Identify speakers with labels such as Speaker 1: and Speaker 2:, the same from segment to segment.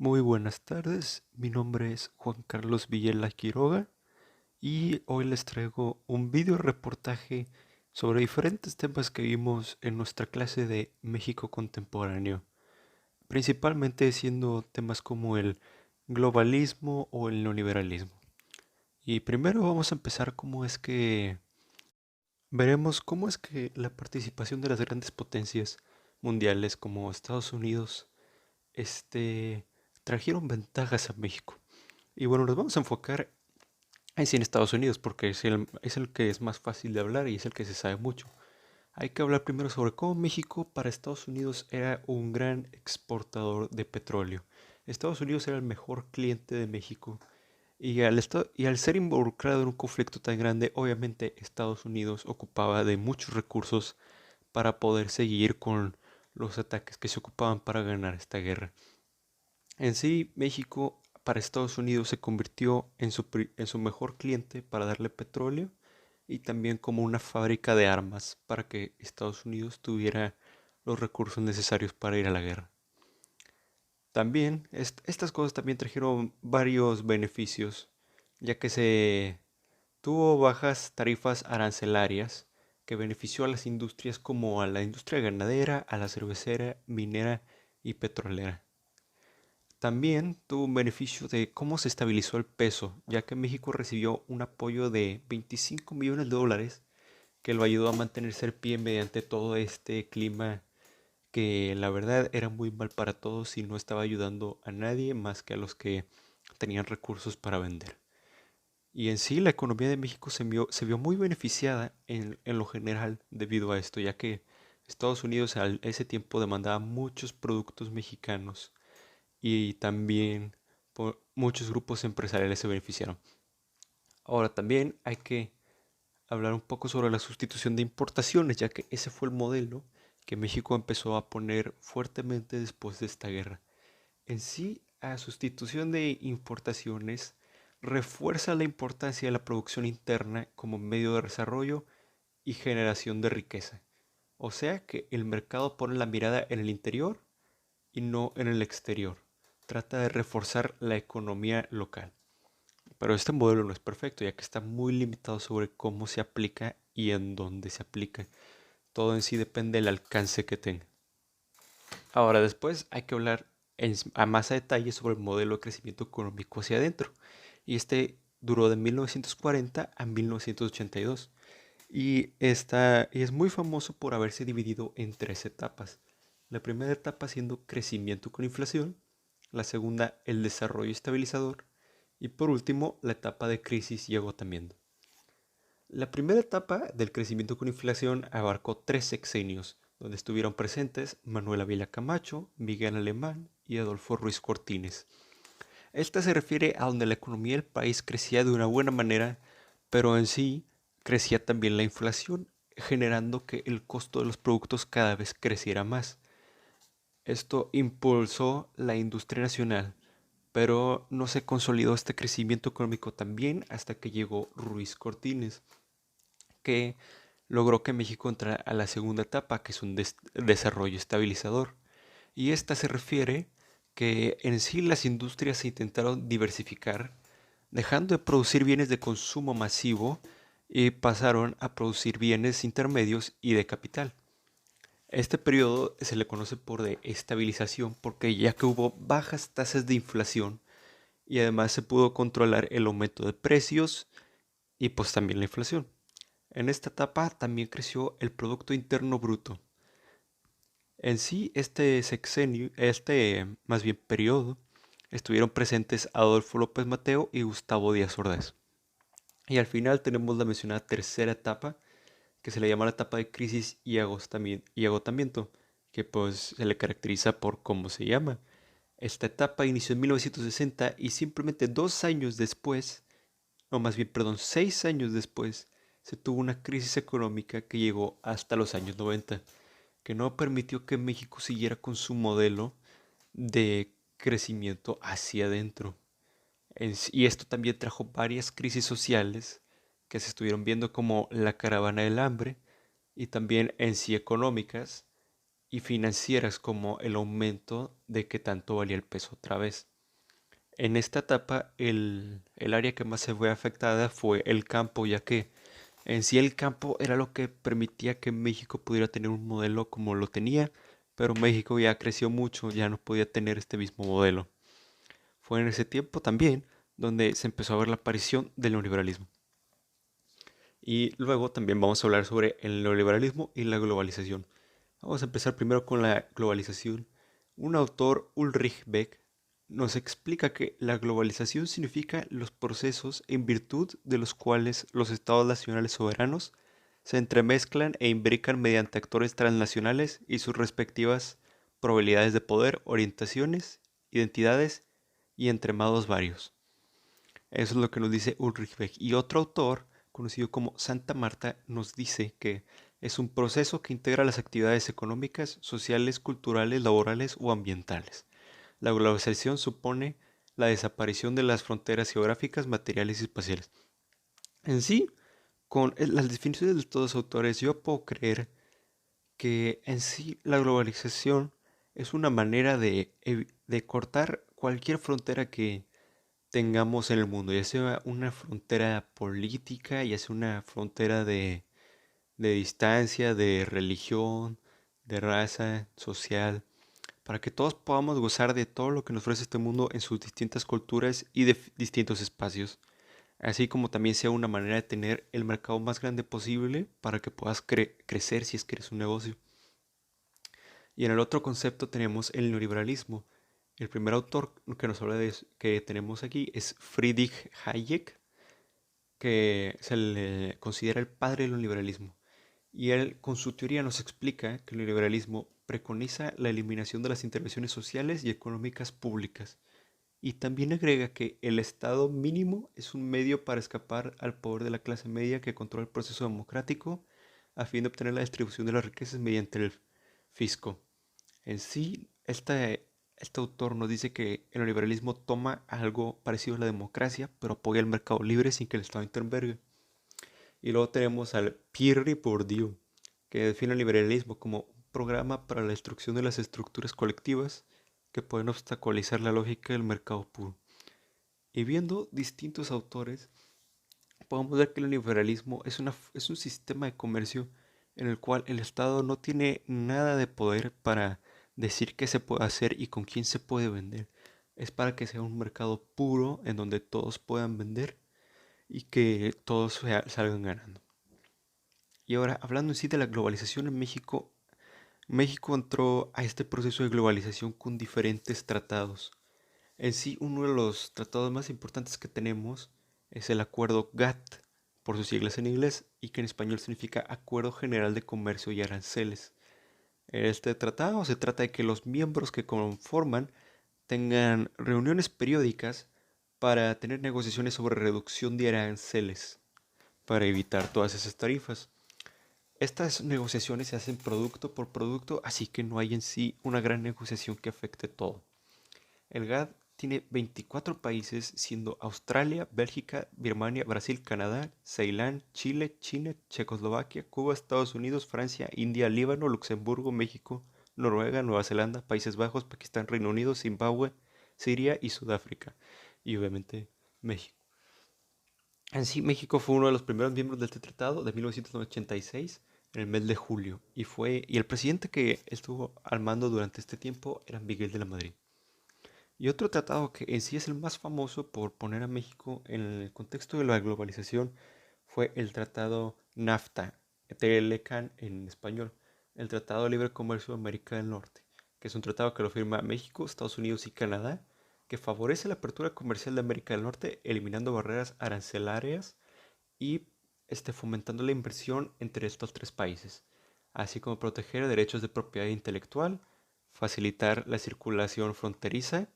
Speaker 1: Muy buenas tardes, mi nombre es Juan Carlos Villela Quiroga y hoy les traigo un video reportaje sobre diferentes temas que vimos en nuestra clase de México contemporáneo, principalmente siendo temas como el globalismo o el neoliberalismo. Y primero vamos a empezar veremos cómo es que la participación de las grandes potencias mundiales como Estados Unidos este, trajeron ventajas a México. Y bueno, nos vamos a enfocar en Estados Unidos porque es el que es más fácil de hablar y es el que se sabe mucho. Hay que hablar primero sobre cómo México para Estados Unidos era un gran exportador de petróleo. Estados Unidos era el mejor cliente de México y al ser involucrado en un conflicto tan grande, obviamente Estados Unidos ocupaba de muchos recursos para poder seguir con los ataques que se ocupaban para ganar esta guerra. En sí, México para Estados Unidos se convirtió en su mejor cliente para darle petróleo y también como una fábrica de armas para que Estados Unidos tuviera los recursos necesarios para ir a la guerra. También, estas cosas también trajeron varios beneficios, ya que se tuvo bajas tarifas arancelarias que benefició a las industrias como a la industria ganadera, a la cervecera, minera y petrolera. También tuvo un beneficio de cómo se estabilizó el peso, ya que México recibió un apoyo de 25 millones de dólares que lo ayudó a mantenerse al pie mediante todo este clima que la verdad era muy mal para todos y no estaba ayudando a nadie más que a los que tenían recursos para vender. Y en sí la economía de México se vio muy beneficiada en lo general debido a esto, ya que Estados Unidos a ese tiempo demandaba muchos productos mexicanos y también muchos grupos empresariales se beneficiaron. Ahora también hay que hablar un poco sobre la sustitución de importaciones, ya que ese fue el modelo que México empezó a poner fuertemente después de esta guerra. En sí, la sustitución de importaciones refuerza la importancia de la producción interna como medio de desarrollo y generación de riqueza. O sea que el mercado pone la mirada en el interior y no en el exterior. Trata de reforzar la economía local. Pero este modelo no es perfecto, ya que está muy limitado sobre cómo se aplica y en dónde se aplica. Todo en sí depende del alcance que tenga. Ahora, después hay que hablar a más a detalle sobre el modelo de crecimiento económico hacia adentro. Y este duró de 1940 a 1982. Y es muy famoso por haberse dividido en tres etapas. La primera etapa siendo crecimiento con inflación, la segunda el desarrollo estabilizador y por último la etapa de crisis y agotamiento. La primera etapa del crecimiento con inflación abarcó tres sexenios, donde estuvieron presentes Manuel Ávila Camacho, Miguel Alemán y Adolfo Ruiz Cortines. Esta se refiere a donde la economía del país crecía de una buena manera, pero en sí crecía también la inflación, generando que el costo de los productos cada vez creciera más. Esto impulsó la industria nacional, pero no se consolidó este crecimiento económico también hasta que llegó Ruiz Cortines, que logró que México entrara a la segunda etapa, que es un desarrollo estabilizador. Y esta se refiere que en sí las industrias se intentaron diversificar, dejando de producir bienes de consumo masivo y pasaron a producir bienes intermedios y de capital. Este periodo se le conoce por de estabilización porque ya que hubo bajas tasas de inflación y además se pudo controlar el aumento de precios y pues también la inflación. En esta etapa también creció el Producto Interno Bruto. En sí, este sexenio, más bien periodo, estuvieron presentes Adolfo López Mateo y Gustavo Díaz Ordaz. Y al final tenemos la mencionada tercera etapa, que se le llama la etapa de crisis y agotamiento, que pues se le caracteriza por cómo se llama. Esta etapa inició en 1960 y simplemente 2 años después, no más bien, perdón, 6 años después, se tuvo una crisis económica que llegó hasta los años 90, que no permitió que México siguiera con su modelo de crecimiento hacia adentro. Y esto también trajo varias crisis sociales que se estuvieron viendo como la caravana del hambre y también en sí económicas y financieras como el aumento de que tanto valía el peso otra vez. En esta etapa el área que más se fue afectada fue el campo, ya que en sí el campo era lo que permitía que México pudiera tener un modelo como lo tenía, pero México ya creció mucho, ya no podía tener este mismo modelo. Fue en ese tiempo también donde se empezó a ver la aparición del neoliberalismo. Y luego también vamos a hablar sobre el neoliberalismo y la globalización. Vamos a empezar primero con la globalización. Un autor, Ulrich Beck, nos explica que la globalización significa los procesos en virtud de los cuales los estados nacionales soberanos se entremezclan e imbrican mediante actores transnacionales y sus respectivas probabilidades de poder, orientaciones, identidades y entremados varios. Eso es lo que nos dice Ulrich Beck. Y otro autor, conocido como Santa Marta, nos dice que es un proceso que integra las actividades económicas, sociales, culturales, laborales o ambientales. La globalización supone la desaparición de las fronteras geográficas, materiales y espaciales. En sí, con las definiciones de todos los autores, yo puedo creer que en sí la globalización es una manera de cortar cualquier frontera que tengamos en el mundo, ya sea una frontera política, ya sea una frontera de distancia, de religión, de raza, social, para que todos podamos gozar de todo lo que nos ofrece este mundo en sus distintas culturas y de distintos espacios, así como también sea una manera de tener el mercado más grande posible para que puedas crecer si es que eres un negocio. Y en el otro concepto tenemos el neoliberalismo. El primer autor que nos habla de eso, que tenemos aquí es Friedrich Hayek, que se le considera el padre del neoliberalismo. Y él con su teoría nos explica que el neoliberalismo preconiza la eliminación de las intervenciones sociales y económicas públicas. Y también agrega que el Estado mínimo es un medio para escapar al poder de la clase media que controla el proceso democrático a fin de obtener la distribución de las riquezas mediante el fisco. En sí, este autor nos dice que el neoliberalismo toma algo parecido a la democracia, pero apoya el mercado libre sin que el Estado intervenga. Y luego tenemos al Pierre Bourdieu, que define el liberalismo como un programa para la destrucción de las estructuras colectivas que pueden obstaculizar la lógica del mercado puro. Y viendo distintos autores, podemos ver que el liberalismo es un sistema de comercio en el cual el Estado no tiene nada de poder para decir qué se puede hacer y con quién se puede vender. Es para que sea un mercado puro en donde todos puedan vender y que todos salgan ganando. Y ahora, hablando en sí de la globalización en México, México entró a este proceso de globalización con diferentes tratados. En sí, uno de los tratados más importantes que tenemos es el Acuerdo GATT, por sus siglas en inglés, y que en español significa Acuerdo General de Comercio y Aranceles. Este tratado se trata de que los miembros que conforman tengan reuniones periódicas para tener negociaciones sobre reducción de aranceles, para evitar todas esas tarifas. Estas negociaciones se hacen producto por producto, así que no hay en sí una gran negociación que afecte todo. El GATT tiene 24 países, siendo Australia, Bélgica, Birmania, Brasil, Canadá, Ceilán, Chile, China, Checoslovaquia, Cuba, Estados Unidos, Francia, India, Líbano, Luxemburgo, México, Noruega, Nueva Zelanda, Países Bajos, Pakistán, Reino Unido, Zimbabue, Siria y Sudáfrica. Y obviamente México. En sí, México fue uno de los primeros miembros de este tratado de 1986, en el mes de julio, y el presidente que estuvo al mando durante este tiempo era Miguel de la Madrid. Y otro tratado que en sí es el más famoso por poner a México en el contexto de la globalización fue el Tratado NAFTA, TLCAN en español, el Tratado de Libre Comercio de América del Norte, que es un tratado que lo firma México, Estados Unidos y Canadá, que favorece la apertura comercial de América del Norte, eliminando barreras arancelarias y fomentando la inversión entre estos tres países, así como proteger derechos de propiedad intelectual, facilitar la circulación fronteriza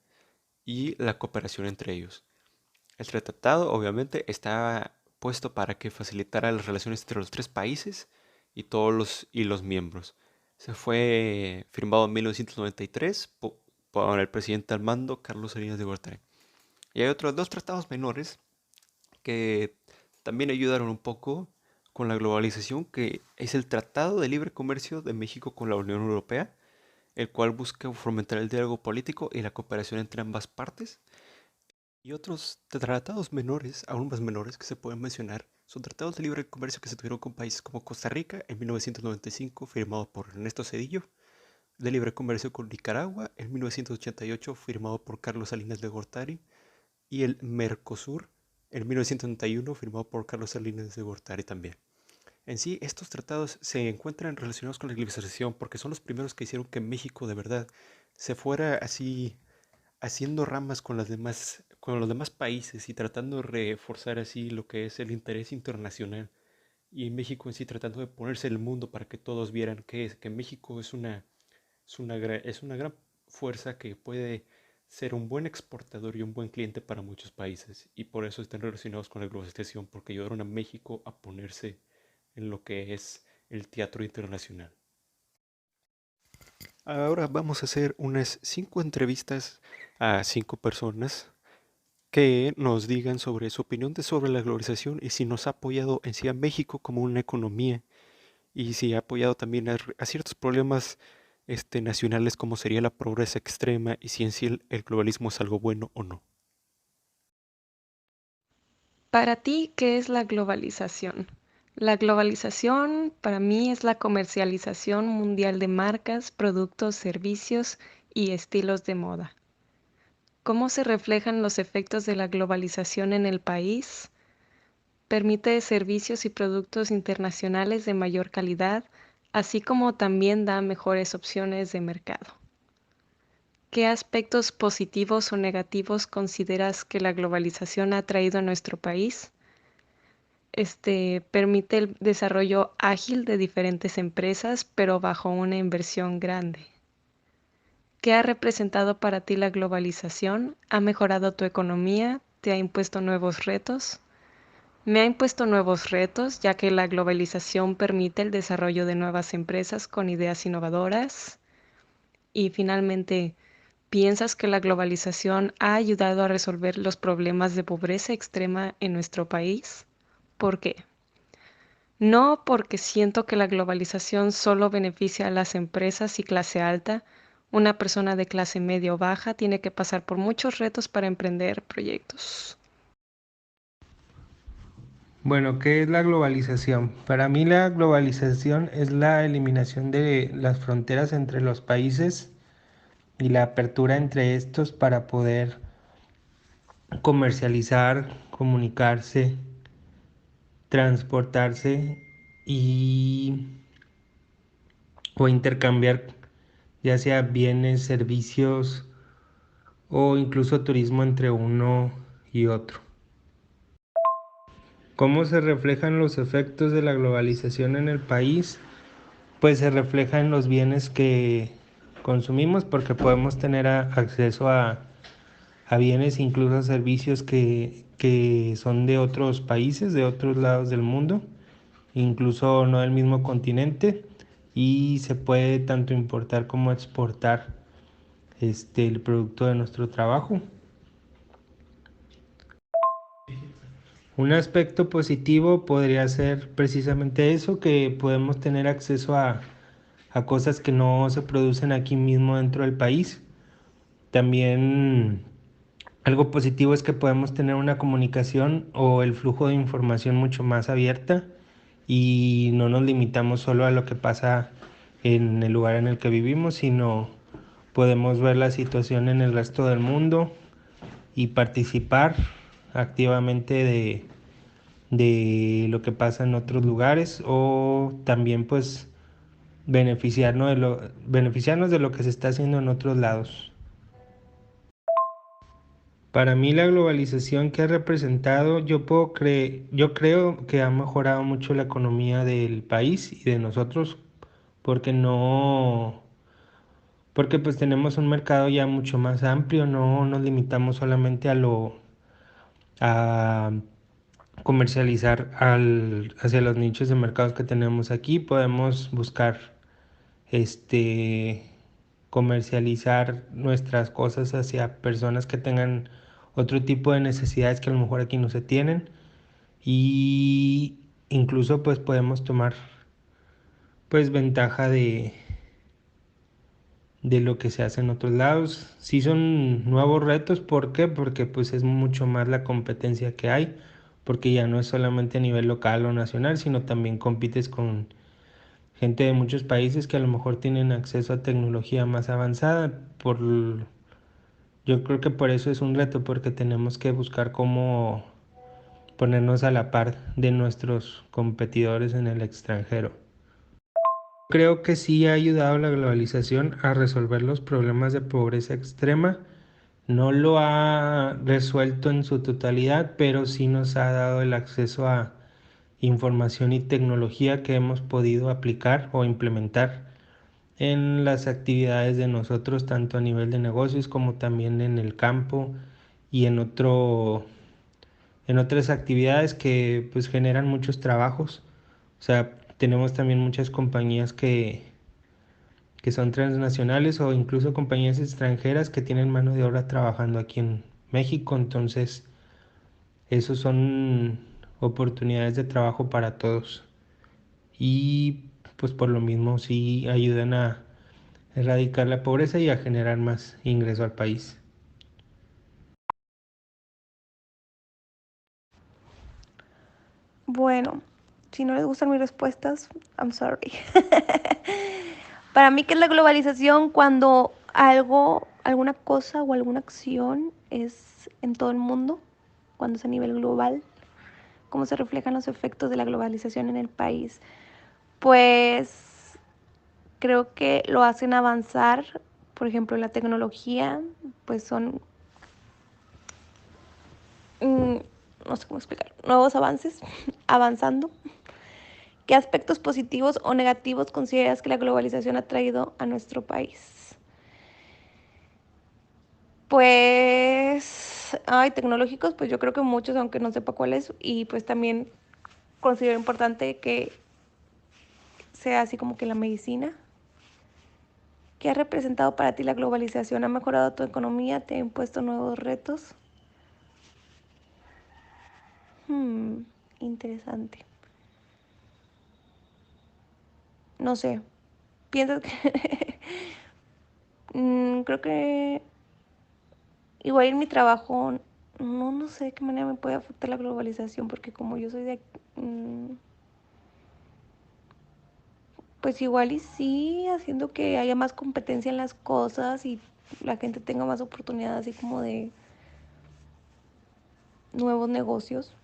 Speaker 1: y la cooperación entre ellos. El tratado obviamente está puesto para que facilitara las relaciones entre los tres países y los miembros. Se fue firmado en 1993 por el presidente al mando Carlos Salinas de Gortari. Y hay otros dos tratados menores que también ayudaron un poco con la globalización, que es el Tratado de Libre Comercio de México con la Unión Europea, el cual busca fomentar el diálogo político y la cooperación entre ambas partes. Y otros tratados menores, aún más menores, que se pueden mencionar, son tratados de libre comercio que se tuvieron con países como Costa Rica en 1995, firmado por Ernesto Zedillo, de libre comercio con Nicaragua en 1988, firmado por Carlos Salinas de Gortari, y el Mercosur en 1991, firmado por Carlos Salinas de Gortari también. En sí, estos tratados se encuentran relacionados con la globalización porque son los primeros que hicieron que México de verdad se fuera así haciendo ramas con con los demás países y tratando de reforzar así lo que es el interés internacional. Y México en sí tratando de ponerse en el mundo para que todos vieran que México es una gran fuerza que puede ser un buen exportador y un buen cliente para muchos países. Y por eso están relacionados con la globalización, porque ayudaron a México a ponerse en lo que es el teatro internacional. Ahora vamos a hacer unas 5 entrevistas a 5 personas que nos digan sobre su opinión sobre la globalización y si nos ha apoyado en sí a México como una economía y si ha apoyado también a ciertos problemas nacionales como sería la pobreza extrema y si en sí el globalismo es algo bueno o no.
Speaker 2: Para ti, ¿qué es la globalización? La globalización para mí es la comercialización mundial de marcas, productos, servicios y estilos de moda. ¿Cómo se reflejan los efectos de la globalización en el país? Permite servicios y productos internacionales de mayor calidad, así como también da mejores opciones de mercado. ¿Qué aspectos positivos o negativos consideras que la globalización ha traído a nuestro país? Permite el desarrollo ágil de diferentes empresas, pero bajo una inversión grande. ¿Qué ha representado para ti la globalización? ¿Ha mejorado tu economía? ¿Te ha impuesto nuevos retos? Me ha impuesto nuevos retos, ya que la globalización permite el desarrollo de nuevas empresas con ideas innovadoras. Y finalmente, ¿piensas que la globalización ha ayudado a resolver los problemas de pobreza extrema en nuestro país? ¿Por qué? No, porque siento que la globalización solo beneficia a las empresas y clase alta. Una persona de clase medio o baja tiene que pasar por muchos retos para emprender proyectos.
Speaker 3: Bueno, ¿qué es la globalización? Para mí la globalización es la eliminación de las fronteras entre los países y la apertura entre estos para poder comercializar, comunicarse, transportarse y o intercambiar ya sea bienes, servicios o incluso turismo entre uno y otro. ¿Cómo se reflejan los efectos de la globalización en el país? Pues se refleja en los bienes que consumimos porque podemos tener acceso a bienes, incluso a servicios que son de otros países, de otros lados del mundo, incluso no del mismo continente, y se puede tanto importar como exportar el producto de nuestro trabajo. Un aspecto positivo podría ser precisamente eso, que podemos tener acceso a cosas que no se producen aquí mismo dentro del país. También algo positivo es que podemos tener una comunicación o el flujo de información mucho más abierta y no nos limitamos solo a lo que pasa en el lugar en el que vivimos, sino podemos ver la situación en el resto del mundo y participar activamente de lo que pasa en otros lugares o también pues beneficiarnos de lo que se está haciendo en otros lados. Para mí la globalización que ha representado, yo creo que ha mejorado mucho la economía del país y de nosotros porque no, porque pues tenemos un mercado ya mucho más amplio, no nos limitamos solamente a comercializar hacia los nichos de mercados que tenemos aquí, podemos buscar este comercializar nuestras cosas hacia personas que tengan otro tipo de necesidades que a lo mejor aquí no se tienen y incluso pues podemos tomar pues ventaja de lo que se hace en otros lados. Sí son nuevos retos, ¿por qué? Porque pues es mucho más la competencia que hay, porque ya no es solamente a nivel local o nacional, sino también compites con gente de muchos países que a lo mejor tienen acceso a tecnología más avanzada. Yo creo que por eso es un reto, porque tenemos que buscar cómo ponernos a la par de nuestros competidores en el extranjero. Creo que sí ha ayudado la globalización a resolver los problemas de pobreza extrema. No lo ha resuelto en su totalidad, pero sí nos ha dado el acceso a información y tecnología que hemos podido aplicar o implementar en las actividades de nosotros, tanto a nivel de negocios como también en el campo y en otras actividades que pues generan muchos trabajos. O sea, tenemos también muchas compañías que son transnacionales o incluso compañías extranjeras que tienen mano de obra trabajando aquí en México. Entonces, esos son oportunidades de trabajo para todos. Y pues por lo mismo sí ayudan a erradicar la pobreza y a generar más ingreso al país.
Speaker 4: Bueno, si no les gustan mis respuestas, I'm sorry. Para mí, ¿qué es la globalización? Cuando algo, alguna cosa o alguna acción es en todo el mundo, cuando es a nivel global, ¿cómo se reflejan los efectos de la globalización en el país? Pues creo que lo hacen avanzar, por ejemplo, la tecnología, pues son, no sé cómo explicar, nuevos avances, avanzando. ¿Qué aspectos positivos o negativos consideras que la globalización ha traído a nuestro país? Pues, tecnológicos, pues yo creo que muchos, aunque no sepa cuáles, y pues también considero importante que sea así como que la medicina. ¿Qué ha representado para ti la globalización? ¿Ha mejorado tu economía? ¿Te ha impuesto nuevos retos? Interesante. No sé, ¿piensas que...? Creo que igual en mi trabajo, no sé de qué manera me puede afectar la globalización, porque como yo soy de... pues igual y sí, haciendo que haya más competencia en las cosas y la gente tenga más oportunidades así como de nuevos negocios.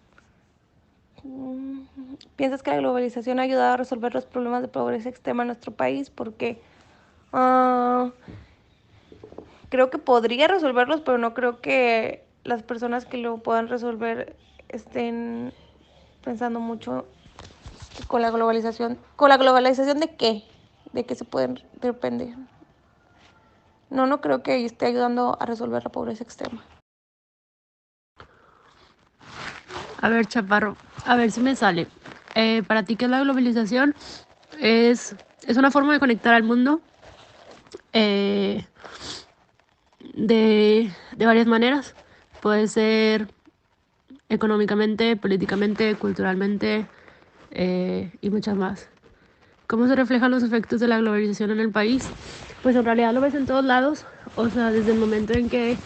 Speaker 4: ¿Piensas que la globalización ha ayudado a resolver los problemas de pobreza extrema en nuestro país? Porque creo que podría resolverlos, pero no creo que las personas que lo puedan resolver estén pensando mucho con la globalización. ¿Con la globalización de qué? ¿De qué se pueden depender? No creo que esté ayudando a resolver la pobreza extrema.
Speaker 5: A ver, Chaparro, a ver si me sale. Para ti, ¿qué es la globalización? Es una forma de conectar al mundo de varias maneras. Puede ser económicamente, políticamente, culturalmente y muchas más. ¿Cómo se reflejan los efectos de la globalización en el país? Pues en realidad lo ves en todos lados. O sea, desde el momento en que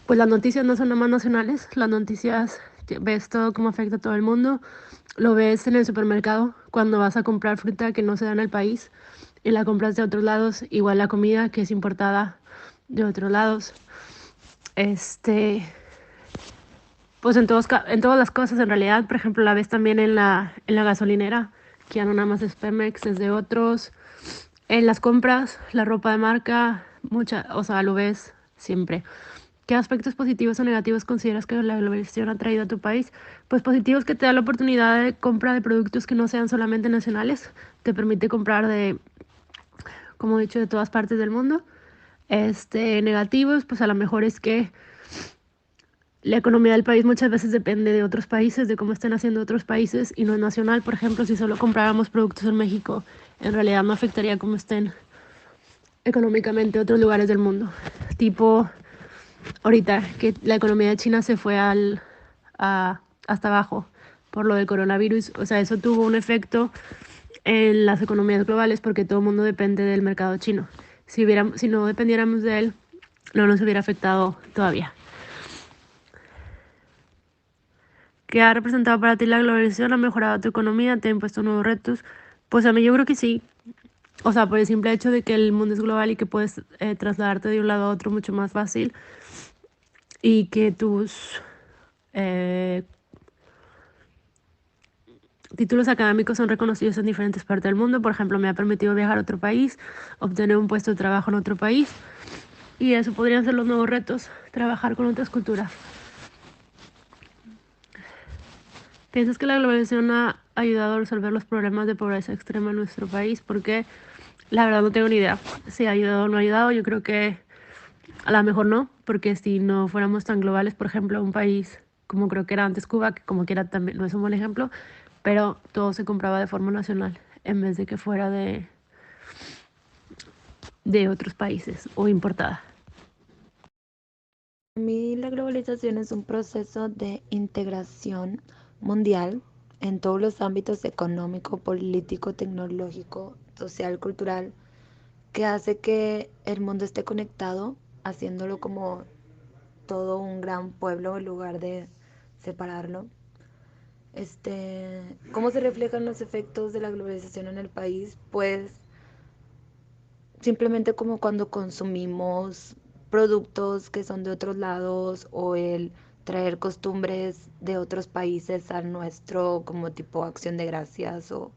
Speaker 5: pues las noticias no son nada más nacionales, las noticias ves todo cómo afecta a todo el mundo. Lo ves en el supermercado cuando vas a comprar fruta que no se da en el país y la compras de otros lados, igual la comida que es importada de otros lados. Pues en todas las cosas en realidad, por ejemplo, la ves también en la gasolinera, que ya no nada más es Pemex, es de otros. En las compras, la ropa de marca, o sea, lo ves siempre. ¿Qué aspectos positivos o negativos consideras que la globalización ha traído a tu país? Pues positivos, que te da la oportunidad de compra de productos que no sean solamente nacionales, te permite comprar como he dicho, de todas partes del mundo. Negativos, pues a lo mejor es que la economía del país muchas veces depende de otros países, de cómo estén haciendo otros países y no es nacional. Por ejemplo, si solo compráramos productos en México, en realidad no afectaría cómo estén económicamente otros lugares del mundo. Tipo, ahorita que la economía de China se fue hasta abajo por lo del coronavirus, o sea, eso tuvo un efecto en las economías globales porque todo el mundo depende del mercado chino. si no dependiéramos de él, no nos hubiera afectado todavía. ¿Qué ha representado para ti la globalización? ¿Ha mejorado tu economía? ¿Te ha impuesto nuevos retos? Pues a mí yo creo que sí. O sea, por el simple hecho de que el mundo es global y que puedes trasladarte de un lado a otro mucho más fácil y que tus títulos académicos son reconocidos en diferentes partes del mundo. Por ejemplo, me ha permitido viajar a otro país, obtener un puesto de trabajo en otro país y eso podrían ser los nuevos retos, trabajar con otras culturas. ¿Piensas que la globalización ha ayudado a resolver los problemas de pobreza extrema en nuestro país? Porque la verdad no tengo ni idea si ha ayudado o no ha ayudado. Yo creo que a lo mejor no, porque si no fuéramos tan globales, por ejemplo, un país como creo que era antes Cuba, que como quiera también no es un buen ejemplo, pero todo se compraba de forma nacional en vez de que fuera de otros países o importada.
Speaker 4: Para mí la globalización es un proceso de integración mundial en todos los ámbitos económico, político, tecnológico, social, cultural, que hace que el mundo esté conectado, haciéndolo como todo un gran pueblo en lugar de separarlo. ¿Cómo se reflejan los efectos de la globalización en el país? Pues simplemente como cuando consumimos productos que son de otros lados o el traer costumbres de otros países al nuestro, como tipo Acción de Gracias o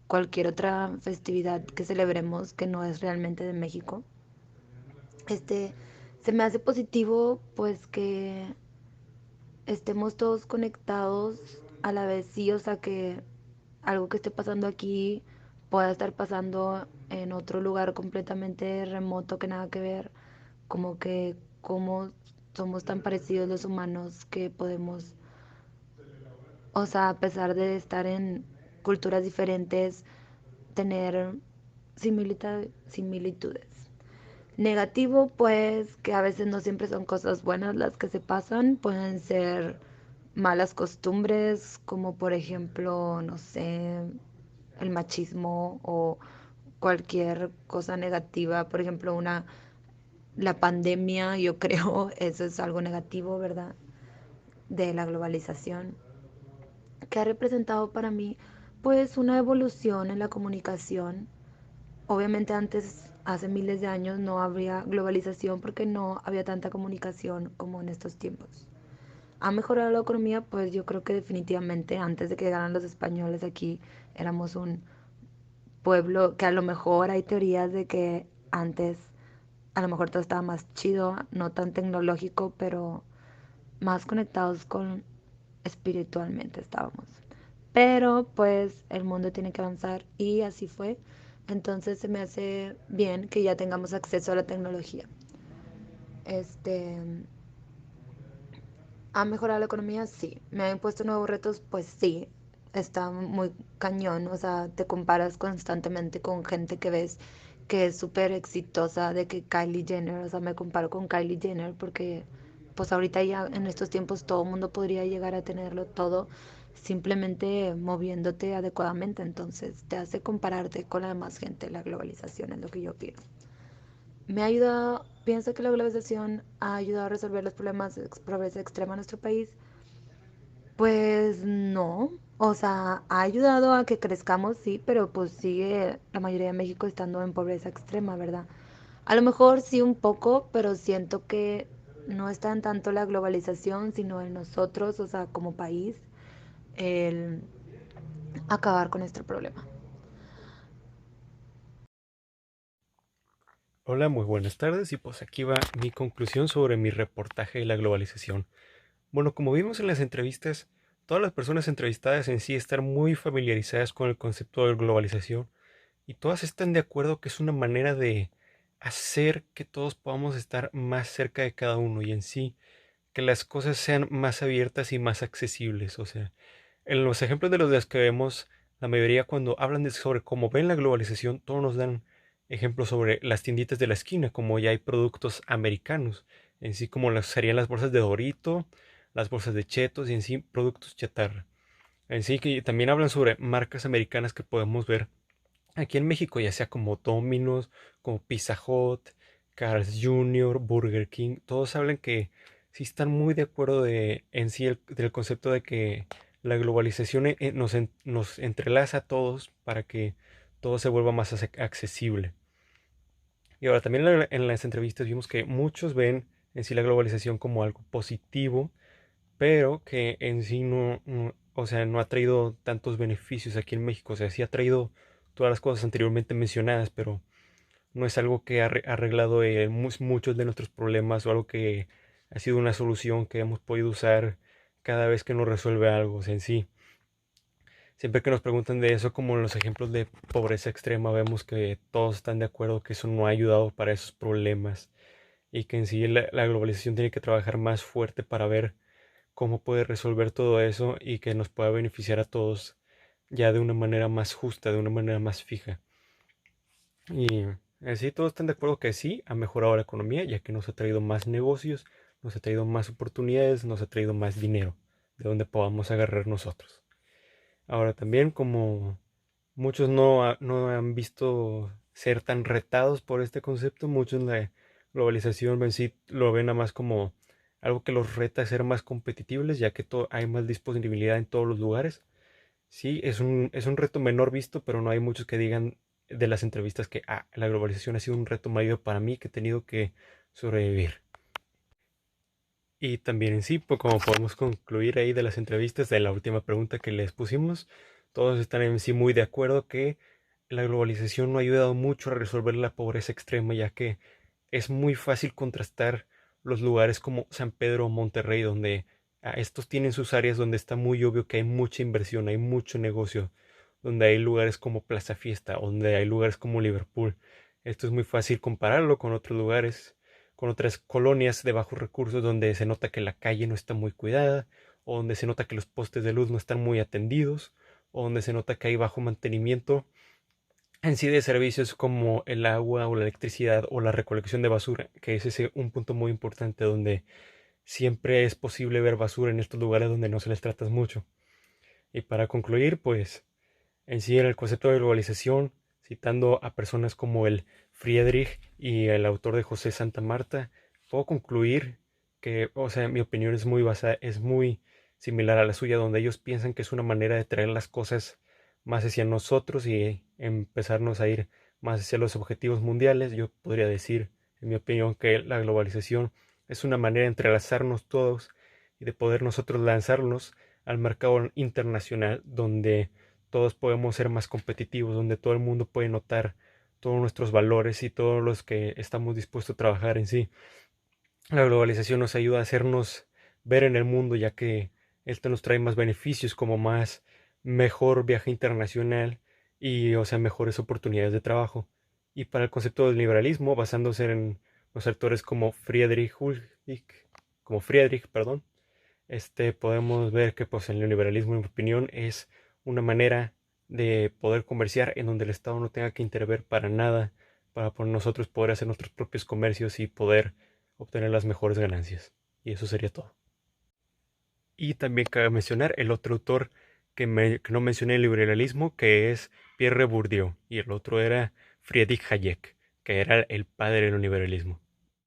Speaker 4: cualquier otra festividad que celebremos que no es realmente de México. Se me hace positivo pues que estemos todos conectados a la vez, sí, o sea que algo que esté pasando aquí pueda estar pasando en otro lugar completamente remoto que nada que ver, como que como somos tan parecidos los humanos que podemos, o sea, a pesar de estar en culturas diferentes, tener similitudes. Negativo, pues que a veces no siempre son cosas buenas las que se pasan, pueden ser malas costumbres, como por ejemplo, no sé, el machismo o cualquier cosa negativa, por ejemplo, la pandemia, yo creo, eso es algo negativo, ¿verdad? De la globalización, que ha representado para mí, pues, una evolución en la comunicación. Obviamente antes, hace miles de años, no habría globalización porque no había tanta comunicación como en estos tiempos. ¿Ha mejorado la economía? Pues yo creo que definitivamente antes de que llegaran los españoles aquí éramos un pueblo que a lo mejor hay teorías de que antes a lo mejor todo estaba más chido, no tan tecnológico, pero más conectados con espiritualmente estábamos. Pero pues el mundo tiene que avanzar y así fue. Entonces se me hace bien que ya tengamos acceso a la tecnología. Este, ¿Ha mejorado la economía? Sí. ¿Me ha impuesto nuevos retos? Pues sí. Está muy cañón. O sea, te comparas constantemente con gente que ves que es súper exitosa, de que Kylie Jenner, o sea, me comparo con Kylie Jenner porque pues ahorita ya en estos tiempos todo el mundo podría llegar a tenerlo todo simplemente moviéndote adecuadamente. Entonces te hace compararte con la demás gente. La globalización es lo que yo opino. Me ha ayudado, pienso que la globalización ha ayudado a resolver los problemas de pobreza extrema en nuestro país. Pues no, o sea, ha ayudado a que crezcamos, sí, pero pues sigue la mayoría de México estando en pobreza extrema, ¿verdad? A lo mejor sí un poco, pero siento que no está en tanto la globalización, sino en nosotros, o sea, como país, el acabar con este problema.
Speaker 1: Hola, muy buenas tardes y pues aquí va mi conclusión sobre mi reportaje de la globalización. Bueno, como vimos en las entrevistas, todas las personas entrevistadas en sí están muy familiarizadas con el concepto de globalización y todas están de acuerdo que es una manera de hacer que todos podamos estar más cerca de cada uno y en sí que las cosas sean más abiertas y más accesibles. O sea, en los ejemplos de los que vemos, la mayoría cuando hablan sobre cómo ven la globalización, todos nos dan ejemplos sobre las tienditas de la esquina, como ya hay productos americanos, en sí como las serían las bolsas de Dorito, las bolsas de Chetos y en sí productos chatarra. En sí que también hablan sobre marcas americanas que podemos ver aquí en México, ya sea como Domino's, como Pizza Hut, Carl's Jr., Burger King, todos hablan que sí están muy de acuerdo en sí del concepto de que la globalización nos entrelaza a todos para que todo se vuelva más accesible. Y ahora también en las entrevistas vimos que muchos ven en sí la globalización como algo positivo, pero que en sí o sea, no ha traído tantos beneficios aquí en México. O sea, sí ha traído todas las cosas anteriormente mencionadas, pero no es algo que ha arreglado muchos de nuestros problemas o algo que ha sido una solución que hemos podido usar cada vez que nos resuelve algo. O sea, en sí, siempre que nos preguntan de eso, como en los ejemplos de pobreza extrema, vemos que todos están de acuerdo que eso no ha ayudado para esos problemas y que en sí la globalización tiene que trabajar más fuerte para ver cómo puede resolver todo eso y que nos pueda beneficiar a todos ya de una manera más justa, de una manera más fija. Y así todos están de acuerdo que sí, ha mejorado la economía, ya que nos ha traído más negocios, nos ha traído más oportunidades, nos ha traído más dinero, de donde podamos agarrar nosotros. Ahora también, como muchos no han visto ser tan retados por este concepto, muchos la globalización en sí lo ven nada más como algo que los reta a ser más competitivos, ya que hay más disponibilidad en todos los lugares. Sí, es un reto menor visto, pero no hay muchos que digan de las entrevistas que la globalización ha sido un reto mayor para mí que he tenido que sobrevivir. Y también en sí, pues como podemos concluir ahí de las entrevistas, de la última pregunta que les pusimos, todos están en sí muy de acuerdo que la globalización no ha ayudado mucho a resolver la pobreza extrema, ya que es muy fácil contrastar los lugares como San Pedro o Monterrey, donde estos tienen sus áreas donde está muy obvio que hay mucha inversión, hay mucho negocio, donde hay lugares como Plaza Fiesta, donde hay lugares como Liverpool. Esto es muy fácil compararlo con otros lugares, con otras colonias de bajos recursos donde se nota que la calle no está muy cuidada, o donde se nota que los postes de luz no están muy atendidos, o donde se nota que hay bajo mantenimiento en sí de servicios como el agua o la electricidad o la recolección de basura, que es ese un punto muy importante donde siempre es posible ver basura en estos lugares donde no se les trata mucho. Y para concluir, pues en sí en el concepto de globalización, citando a personas como el Friedrich y el autor de José Santa Marta, puedo concluir que, o sea, mi opinión es muy similar a la suya, donde ellos piensan que es una manera de traer las cosas más hacia nosotros y empezarnos a ir más hacia los objetivos mundiales. Yo podría decir, en mi opinión, que la globalización es una manera de entrelazarnos todos y de poder nosotros lanzarnos al mercado internacional donde todos podemos ser más competitivos, donde todo el mundo puede notar todos nuestros valores y todos los que estamos dispuestos a trabajar en sí. La globalización nos ayuda a hacernos ver en el mundo, ya que esto nos trae más beneficios como más mejor viaje internacional y, o sea, mejores oportunidades de trabajo. Y para el concepto del liberalismo, basándose en los actores como Friedrich, perdón, podemos ver que pues el neoliberalismo, en mi opinión, es una manera de poder comerciar en donde el Estado no tenga que intervenir para nada, para por nosotros poder hacer nuestros propios comercios y poder obtener las mejores ganancias. Y eso sería todo. Y también cabe mencionar el otro autor que no mencioné el liberalismo, que es Pierre Bourdieu, y el otro era Friedrich Hayek, que era el padre del liberalismo.